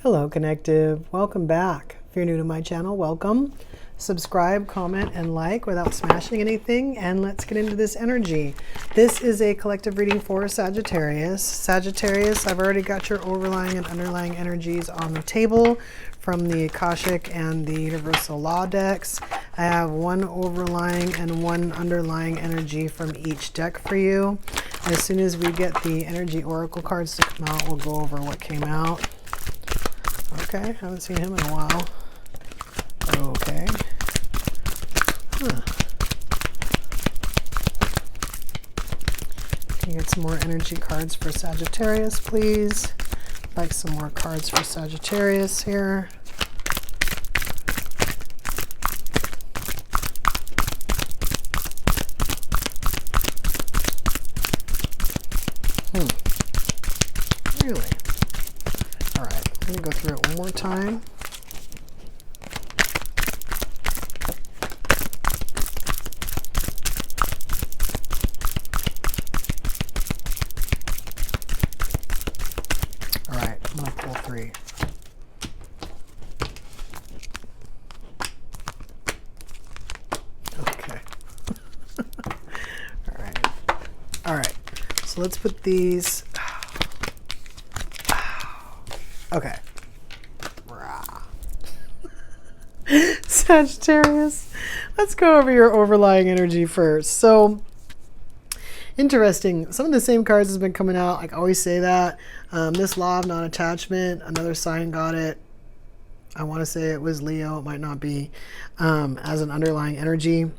Hello, Connective. Welcome back. If you're new to my channel, welcome. Subscribe, comment, and like without smashing anything, and let's get into this energy. This is a collective reading for Sagittarius. Sagittarius, I've already got your overlying and underlying energies on the table from the Akashic and the Universal Law decks. I have one overlying and one underlying energy from each deck for you. As soon as we get the energy oracle cards to come out, we'll go over what came out. Okay, haven't seen him in a while. Okay. Can you get some more energy cards for Sagittarius, please? I'd like some more cards for Sagittarius here. Really? All right, I'm going to go through it one more time. All right, I'm going to pull three. Okay. All right. So let's put these. Okay. Sagittarius, let's go over your overlying energy first. So interesting. Some of the same cards has been coming out. I always say that. This law of non-attachment, another sign got it. I want to say it was Leo. It might not be. As an underlying energy.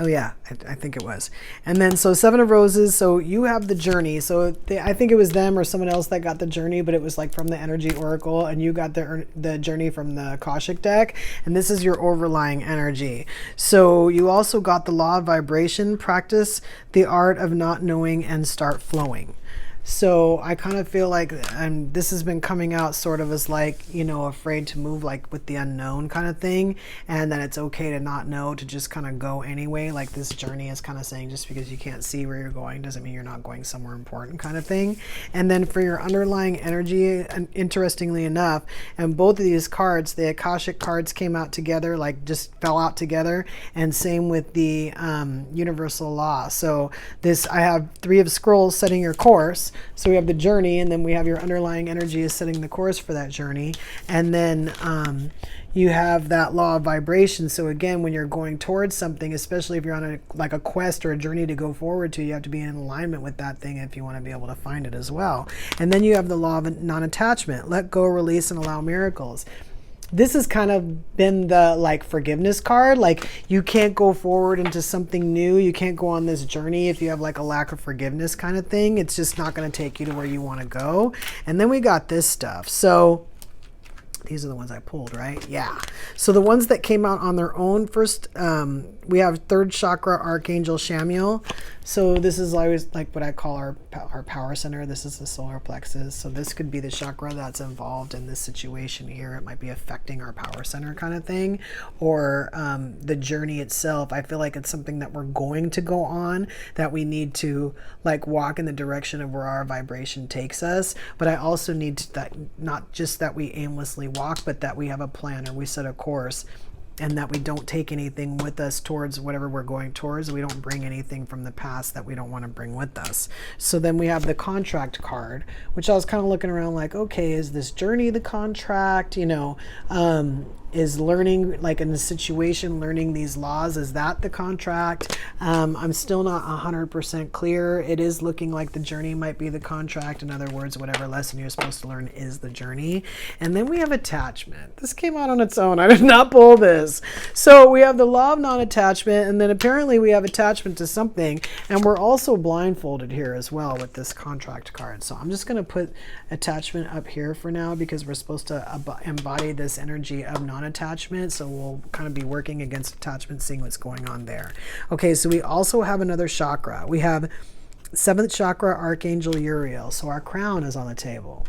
Oh yeah, I think it was. And then so Seven of Roses, so you have the journey. So I think it was them or someone else that got the journey, but it was like from the energy oracle, and you got the journey from the Akashic deck, and this is your overlying energy. So you also got the law of vibration, practice the art of not knowing and start flowing. So I kind of feel like, and this has been coming out sort of as like, you know, afraid to move like with the unknown kind of thing, and that it's okay to not know, to just kind of go anyway. Like this journey is kind of saying just because you can't see where you're going doesn't mean you're not going somewhere important kind of thing. And then for your underlying energy, and interestingly enough, and both of these cards, the Akashic cards came out together, like just fell out together, and same with the Universal Law. So this, I have Three of Scrolls setting your course. So we have the journey, and then we have your underlying energy is setting the course for that journey. And then you have that law of vibration. So again, when you're going towards something, especially if you're on like a quest or a journey to go forward to, you have to be in alignment with that thing if you want to be able to find it as well. And then you have the law of non-attachment. Let go, release, and allow miracles. This has kind of been the like forgiveness card. Like you can't go forward into something new. You can't go on this journey if you have like a lack of forgiveness kind of thing. It's just not going to take you to where you want to go. And then we got this stuff. So these are the ones I pulled, right? Yeah. So the ones that came out on their own, first, we have third chakra, Archangel Chamuel. So this is always like what I call our power center. This is the solar plexus. So this could be the chakra that's involved in this situation here. It might be affecting our power center kind of thing, or the journey itself. I feel like it's something that we're going to go on, that we need to like walk in the direction of where our vibration takes us. But I also need to, that not just that we aimlessly walk, but that we have a plan or we set a course, and that we don't take anything with us towards whatever we're going towards. We don't bring anything from the past that we don't want to bring with us. So then we have the contract card, which I was kind of looking around like, okay, is this journey the contract? You know, is learning, like in the situation, learning these laws, is that the contract? I'm still not 100% clear. It is looking like the journey might be the contract. In other words, whatever lesson you're supposed to learn is the journey. And then we have attachment. This came out on its own. I did not pull this. So we have the law of non-attachment, and then apparently we have attachment to something, and we're also blindfolded here as well with this contract card. So I'm just going to put attachment up here for now, because we're supposed to embody this energy of non-attachment. So we'll kind of be working against attachment, seeing what's going on there. Okay, so we also have another chakra. We have 7th chakra, Archangel Uriel. So our crown is on the table.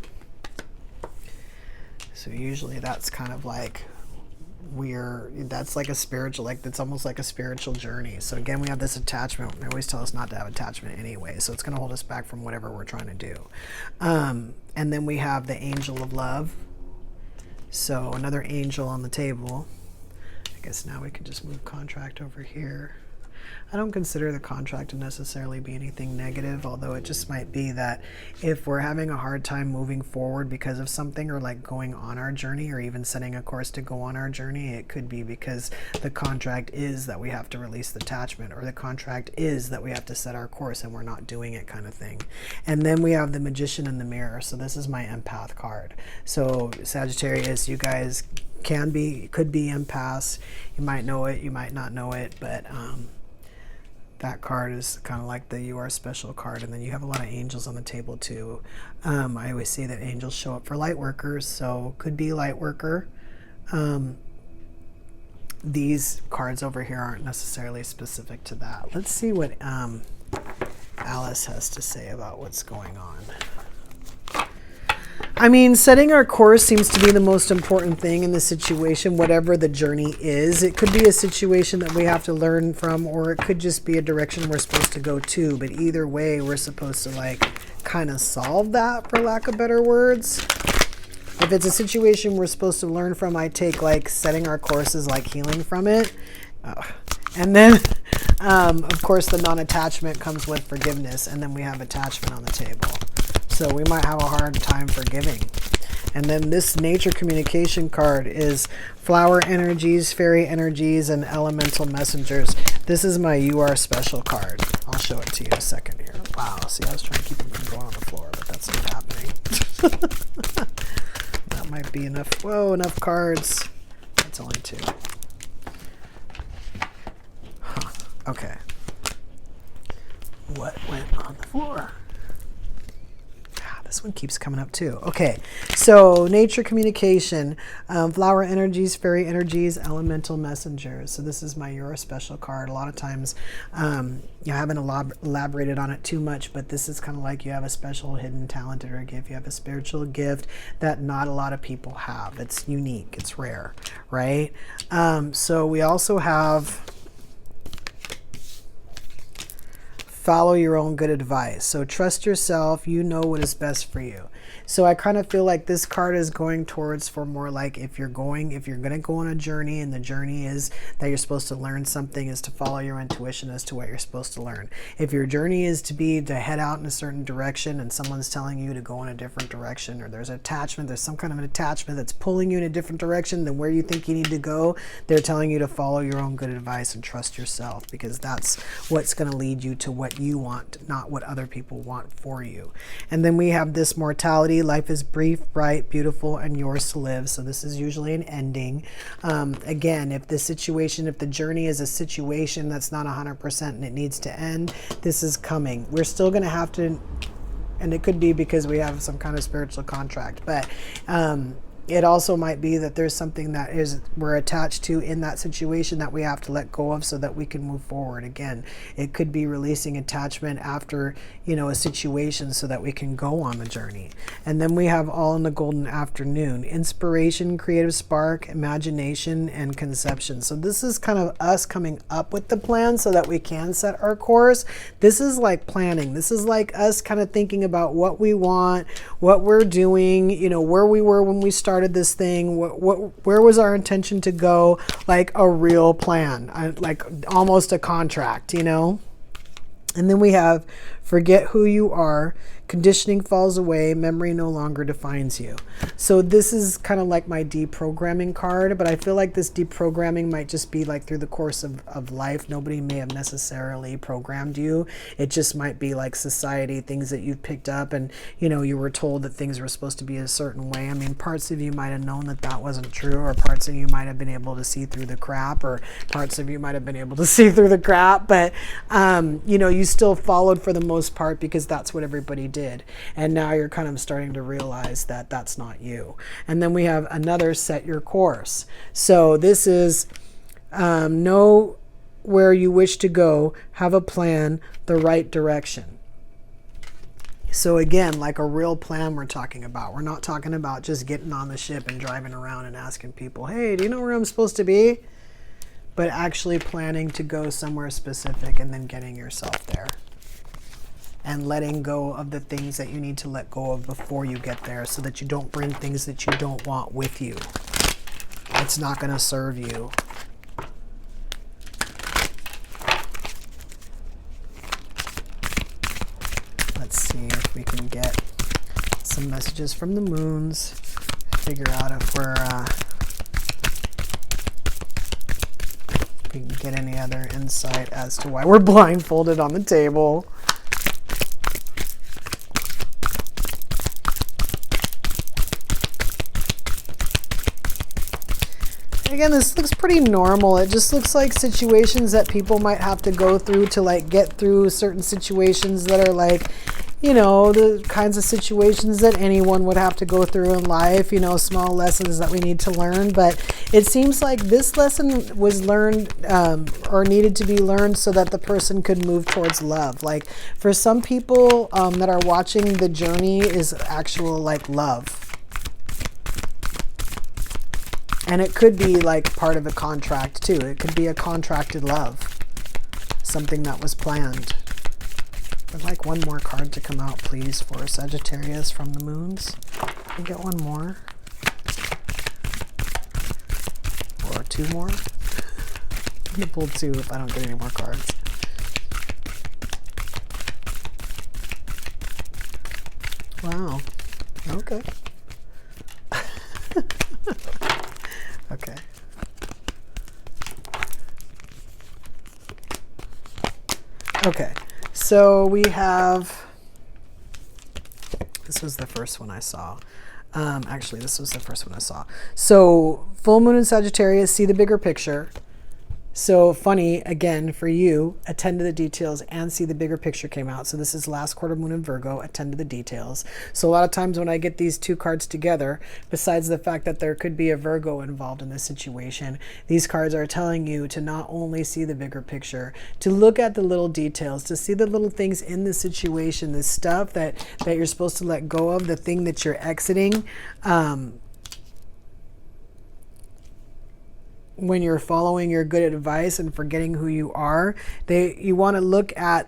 So usually that's kind of like that's like a spiritual, like that's almost like a spiritual journey. So again, we have this attachment. They always tell us not to have attachment anyway, so it's going to hold us back from whatever we're trying to do. And then we have the angel of love. So another angel on the table. I guess now we can just move contract over here. I don't consider the contract to necessarily be anything negative, although it just might be that if we're having a hard time moving forward because of something, or like going on our journey, or even setting a course to go on our journey, it could be because the contract is that we have to release the attachment, or the contract is that we have to set our course and we're not doing it, kind of thing. And then we have the Magician in the Mirror. So this is my empath card. So Sagittarius, you guys could be empaths. You might know it, you might not know it, but that card is kind of like the You Are Special card. And then you have a lot of angels on the table too. I always say that angels show up for light workers, so could be light worker. These cards over here aren't necessarily specific to that. Let's see what Alice has to say about what's going on. I mean, setting our course seems to be the most important thing in the situation, whatever the journey is. It could be a situation that we have to learn from, or it could just be a direction we're supposed to go to. But either way, we're supposed to like kind of solve that, for lack of better words. If it's a situation we're supposed to learn from, I take like setting our course as like healing from it. And then, of course, the non-attachment comes with forgiveness. And then we have attachment on the table. So we might have a hard time forgiving. And then this nature communication card is flower energies, fairy energies, and elemental messengers. This is my You Are Special card. I'll show it to you in a second here. Wow, see, I was trying to keep them from going on the floor, but that's not happening. That might be enough. Whoa, enough cards. That's only 2. Huh. Okay. What went on the floor? This one keeps coming up too. Okay, so nature communication, flower energies, fairy energies, elemental messengers. So this is my You're a Special card. A lot of times you haven't elaborated on it too much, but this is kind of like you have a special hidden talent or a gift. You have a spiritual gift that not a lot of people have. It's unique. It's rare, right? So we also have follow your own good advice. So trust yourself. You know what is best for you. So I kind of feel like this card is going towards for more like if you're going to go on a journey, and the journey is that you're supposed to learn something, is to follow your intuition as to what you're supposed to learn. If your journey is to head out in a certain direction and someone's telling you to go in a different direction, or there's some kind of an attachment that's pulling you in a different direction than where you think you need to go, they're telling you to follow your own good advice and trust yourself, because that's what's going to lead you to what you want, not what other people want for you. And then we have this mortality. Life is brief, bright, beautiful, and yours to live. So this is usually an ending. Again, if the journey is a situation that's not 100% and it needs to end, this is coming. We're still going to have to, and it could be because we have some kind of spiritual contract, but it also might be that there's something that we're attached to in that situation that we have to let go of so that we can move forward. Again, it could be releasing attachment after, a situation so that we can go on the journey. And then we have all in the golden afternoon: inspiration, creative spark, imagination, and conception. So this is kind of us coming up with the plan so that we can set our course. This is like planning. This is like us kind of thinking about what we want, what we're doing, where we were when we started this thing, where was our intention to go, like a real plan, like almost a contract, And then we have forget who you are, conditioning falls away, memory no longer defines you. So this is kind of like my deprogramming card, but I feel like this deprogramming might just be like through the course of life. Nobody may have necessarily programmed you. It just might be like society, things that you've picked up, and you were told that things were supposed to be a certain way. I mean, parts of you might have known that wasn't true, or parts of you might have been able to see through the crap, or parts of you might have been able to see through the crap, but you still followed for the most part because that's what everybody did. And now you're kind of starting to realize that that's not you. And then we have another set your course. So this is know where you wish to go, have a plan, the right direction. So again, like a real plan we're talking about. We're not talking about just getting on the ship and driving around and asking people, hey, do you know where I'm supposed to be? But actually planning to go somewhere specific and then getting yourself there. and letting go of the things that you need to let go of before you get there, so that you don't bring things that you don't want with you. It's not going to serve you. Let's see if we can get some messages from the moons. Figure out if we can get any other insight as to why we're blindfolded on the table. Again, this looks pretty normal. It just looks like situations that people might have to go through to like get through certain situations that are like, you know, the kinds of situations that anyone would have to go through in life, you know, small lessons that we need to learn. But it seems like this lesson was learned or needed to be learned so that the person could move towards love. Like for some people that are watching, the journey is actual like love. And it could be like part of a contract too. It could be a contracted love. Something that was planned. I'd like one more card to come out, please, for Sagittarius from the moons. Can I get one more? Or two more? I'm going to pull two if I don't get any more cards. Wow. Okay. Okay. Okay. So we have, this was the first one I saw. Actually, this was the first one I saw. So full moon in Sagittarius, see the bigger picture. So funny, again, for you, attend to the details and see the bigger picture came out. So this is last quarter moon in Virgo, attend to the details. So a lot of times when I get these two cards together, besides the fact that there could be a Virgo involved in this situation, these cards are telling you to not only see the bigger picture, to look at the little details, to see the little things in the situation, the stuff that you're supposed to let go of, the thing that you're exiting. When you're following your good advice and forgetting who you are, you want to look at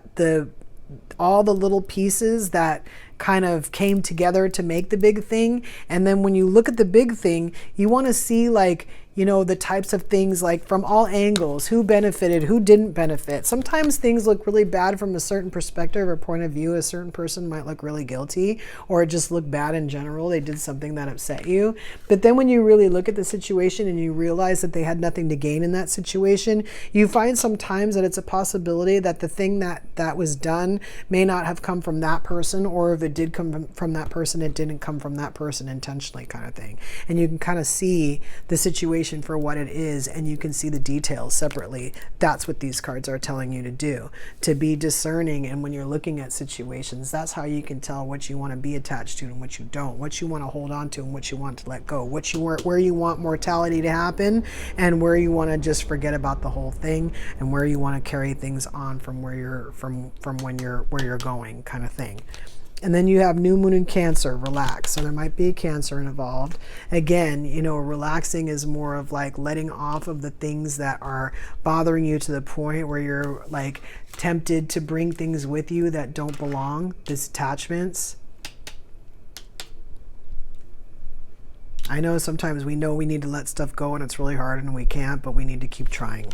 all the little pieces that kind of came together to make the big thing. And then when you look at the big thing, you want to see, like, you know, the types of things, like from all angles, who benefited, who didn't benefit. Sometimes things look really bad from a certain perspective or point of view. A certain person might look really guilty, or just look bad in general. They did something that upset you. But then when you really look at the situation and you realize that they had nothing to gain in that situation, you find sometimes that it's a possibility that the thing that was done may not have come from that person, or if it did come from that person, it didn't come from that person intentionally, kind of thing. And you can kind of see the situation for what it is, and you can see the details separately. That's what these cards are telling you to do, to be discerning. And when you're looking at situations, that's how you can tell what you want to be attached to and what you don't, what you want to hold on to and what you want to let go, where you want mortality to happen and where you want to just forget about the whole thing, and where you want to carry things on from where you're from where you're going, kind of thing. And then you have new moon in Cancer, relax. So there might be Cancer involved. Again, you know, relaxing is more of like letting off of the things that are bothering you to the point where you're like tempted to bring things with you that don't belong, detachments. I know sometimes we know we need to let stuff go and it's really hard and we can't, but we need to keep trying.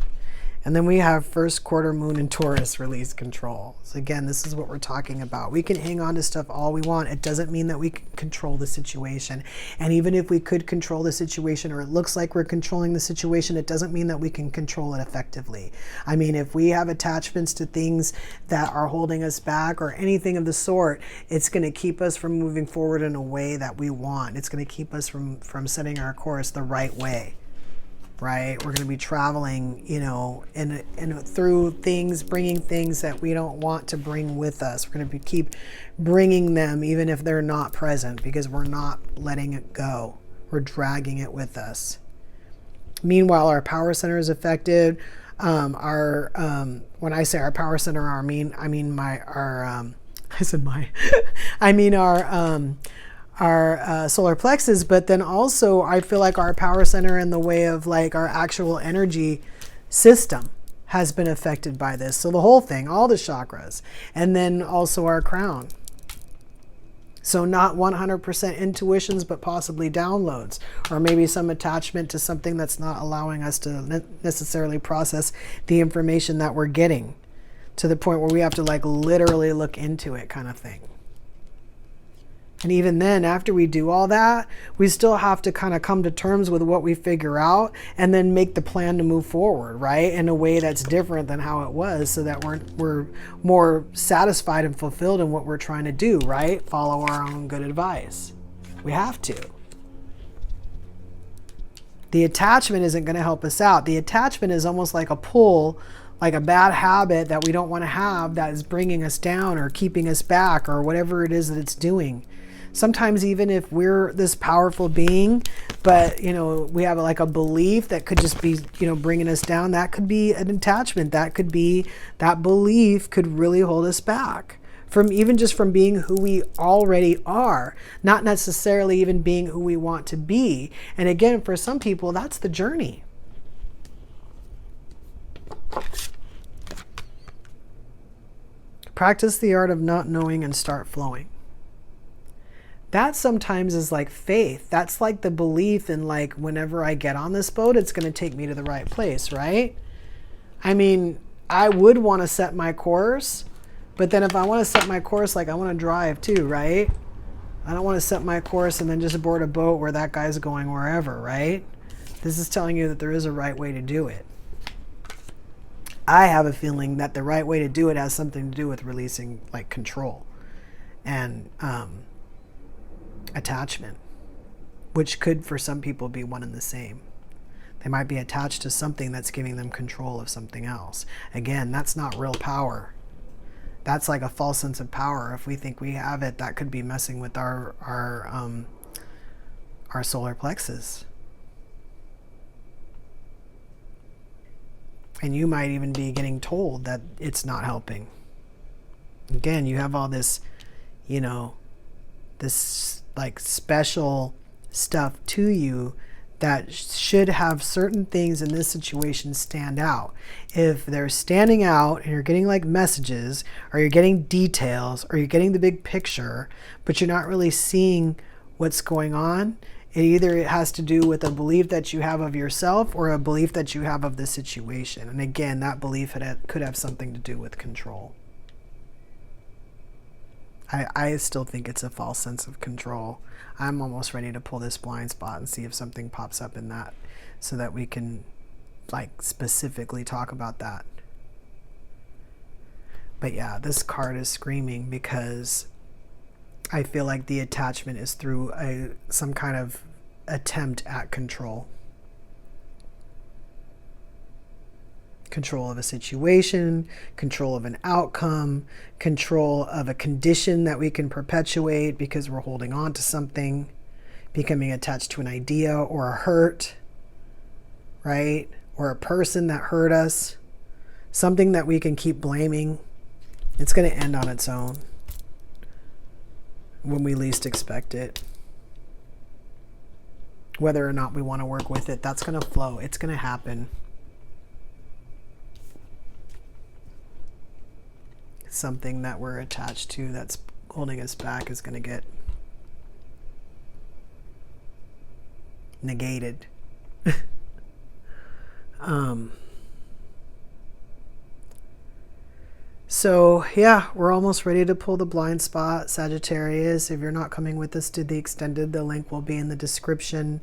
And then we have first quarter moon in Taurus, release control. So again, this is what we're talking about. We can hang on to stuff all we want. It doesn't mean that we can control the situation. And even if we could control the situation, or it looks like we're controlling the situation, it doesn't mean that we can control it effectively. I mean, if we have attachments to things that are holding us back or anything of the sort, it's going to keep us from moving forward in a way that we want. It's going to keep us from setting our course the right way. Right? We're going to be traveling, you know, through things, bringing things that we don't want to bring with us. We're going to keep bringing them even if they're not present, because we're not letting it go. We're dragging it with us. Meanwhile, our power center is affected. When I say our power center, I mean our solar plexus, but then also I feel like our power center in the way of like our actual energy system, has been affected by this. So the whole thing, all the chakras, and then also our crown. So not 100% intuitions, but possibly downloads, or maybe some attachment to something that's not allowing us to necessarily process the information that we're getting, to the point where we have to like literally look into it, kind of thing. And even then, after we do all that, we still have to kind of come to terms with what we figure out and then make the plan to move forward, right? In a way that's different than how it was, so that we're more satisfied and fulfilled in what we're trying to do, right? Follow our own good advice. We have to. The attachment isn't going to help us out. The attachment is almost like a pull, like a bad habit that we don't want to have, that is bringing us down or keeping us back or whatever it is that it's doing. Sometimes even if we're this powerful being, but, you know, we have like a belief that could just be, you know, bringing us down, that could be an attachment. That could be, that belief could really hold us back from even just from being who we already are, not necessarily even being who we want to be. And again, for some people, that's the journey. Practice the art of not knowing and start flowing. That sometimes is like faith. That's like the belief in like, whenever I get on this boat, it's going to take me to the right place, right? I mean, I would want to set my course, but then if I want to set my course, like I want to drive too, right? I don't want to set my course and then just board a boat where that guy's going wherever, right? This is telling you that there is a right way to do it. I have a feeling that the right way to do it has something to do with releasing like control and attachment, which could for some people be one and the same. They might be attached to something that's giving them control of something else. Again, that's not real power. That's like a false sense of power. If we think we have it, that could be messing with our solar plexus. And you might even be getting told that it's not helping. Again, you have all this, you know, this like special stuff to you that should have certain things in this situation stand out. If they're standing out and you're getting like messages, or you're getting details, or you're getting the big picture, but you're not really seeing what's going on, it has to do with a belief that you have of yourself or a belief that you have of the situation. And again, that belief could have something to do with control. I still think it's a false sense of control. I'm almost ready to pull this blind spot and see if something pops up in that, so that we can like specifically talk about that. But yeah, this card is screaming because I feel like the attachment is through some kind of attempt at control. Control of a situation, control of an outcome, control of a condition that we can perpetuate because we're holding on to something, becoming attached to an idea or a hurt, right? Or a person that hurt us, something that we can keep blaming. It's going to end on its own when we least expect it. Whether or not we want to work with it, that's going to flow. It's going to happen. Something that we're attached to that's holding us back is going to get negated. So yeah, we're almost ready to pull the blind spot, Sagittarius. If you're not coming with us to the extended, the link will be in the description.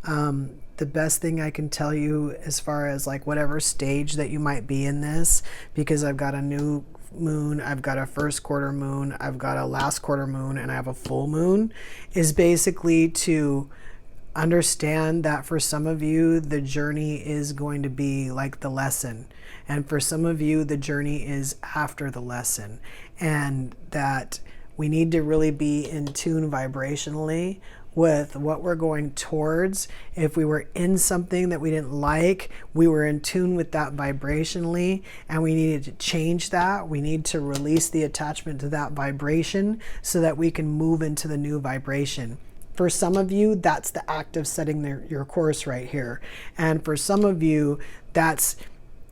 The best thing I can tell you as far as like whatever stage that you might be in this, because I've got a new moon, I've got a first quarter moon, I've got a last quarter moon, and I have a full moon, is basically to understand that for some of you, the journey is going to be like the lesson. And for some of you, the journey is after the lesson. And that we need to really be in tune vibrationally with what we're going towards. If we were in something that we didn't like, we were in tune with that vibrationally, and we needed to change that. We need to release the attachment to that vibration so that we can move into the new vibration. For some of you, that's the act of setting your course right here. And for some of you, that's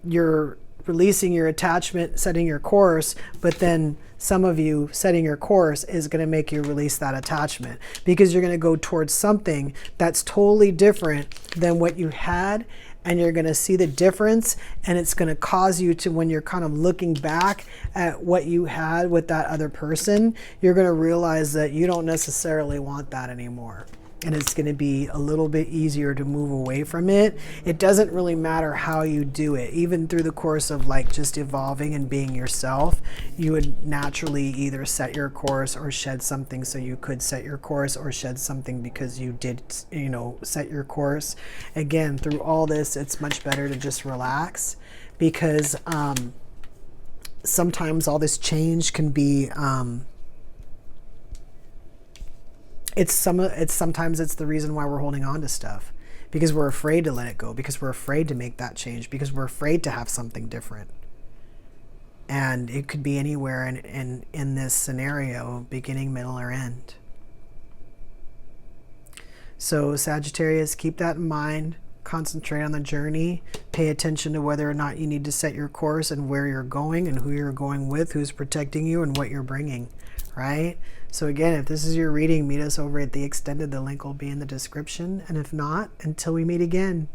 your releasing your attachment, setting your course, but then some of you setting your course is going to make you release that attachment, because you're going to go towards something that's totally different than what you had, and you're going to see the difference, and it's going to cause you to, when you're kind of looking back at what you had with that other person, you're going to realize that you don't necessarily want that anymore. And it's going to be a little bit easier to move away from it. It doesn't really matter how you do it. Even through the course of like just evolving and being yourself, you would naturally either set your course or shed something so you could set your course, or shed something because you did, you know, set your course. Again, through all this, it's much better to just relax, because sometimes all this change can be... sometimes it's the reason why we're holding on to stuff, because we're afraid to let it go, because we're afraid to make that change, because we're afraid to have something different. And it could be anywhere in this scenario, beginning, middle, or end. So Sagittarius, keep that in mind. Concentrate on the journey. Pay attention to whether or not you need to set your course, and where you're going, and who you're going with, who's protecting you, and what you're bringing, right? So again, if this is your reading, meet us over at The Extended. The link will be in the description. And if not, until we meet again,